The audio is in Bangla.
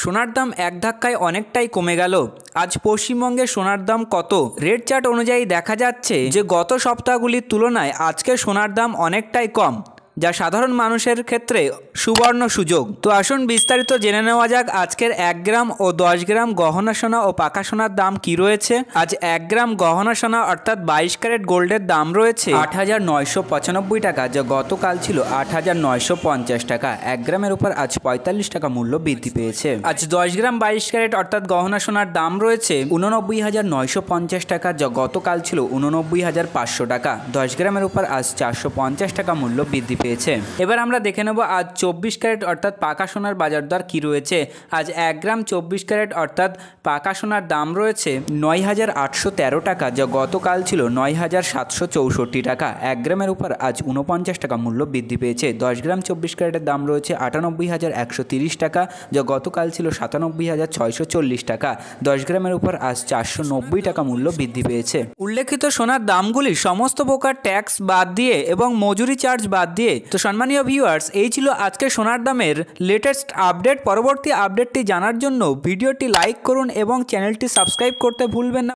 সোনার দাম এক ধাক্কায় অনেকটাই কমে গেল। আজ পশ্চিমবঙ্গে সোনার দাম কত? রেট চার্ট অনুযায়ী দেখা যাচ্ছে যে গত সপ্তাহগুলির তুলনায় আজকে সোনার দাম অনেকটাই কম, যা সাধারণ মানুষের ক্ষেত্রে সুবর্ণ সুযোগ। তো আসুন বিস্তারিত জেনে নেওয়া যাক আজকের 1 গ্রাম ও 10 গ্রাম গহনা সোনা ও পাকা সোনার দাম কি রয়েছে। আজ 1 গ্রাম গহনা সোনা অর্থাৎ 22 ক্যারেট গোল্ডের দাম রয়েছে 8,995 টাকা, যা গতকাল ছিল 8,950 টাকা। 1 গ্রামের উপর আজ 45 টাকা মূল্য বৃদ্ধি পেয়েছে। আজ 10 গ্রাম 22 ক্যারেট অর্থাৎ গহনা সোনার দাম রয়েছে 89,950 টাকা, যা গতকাল ছিল 89,500 টাকা। 10 গ্রামের উপর আজ 450 টাকা মূল্য বৃদ্ধি পেয়েছে। এবার আমরা দেখে নেব আজ 24 ক্যারেট অর্থাৎ পাকা সোনার বাজার দর কি রয়েছে। আজ 1 গ্রাম 24 ক্যারেট অর্থাৎ পাকা সোনার দাম রয়েছে 9,813 টাকা, যা গতকাল ছিল 9,764 টাকা। 1 গ্রামের উপর আজ 49 টাকা মূল্য বৃদ্ধি পেয়েছে। 10 গ্রাম 24 ক্যারেটের দাম রয়েছে 98,130 টাকা, যা গতকাল ছিল 97,640 টাকা। 10 গ্রামের উপর আজ 490 টাকা মূল্য বৃদ্ধি পেয়েছে। উল্লেখিত সোনার দামগুলি সমস্ত প্রকার ট্যাক্স বাদ দিয়ে এবং মজুরি চার্জ বাদ দিয়ে। তো সম্মানীয় ভিউয়ার্স, এই ছিল আজকে সোনার দামের লেটেস্ট আপডেট। পরবর্তী আপডেটটি জানার জন্য ভিডিওটি লাইক করুন এবং চ্যানেলটি সাবস্ক্রাইব করতে ভুলবেন না।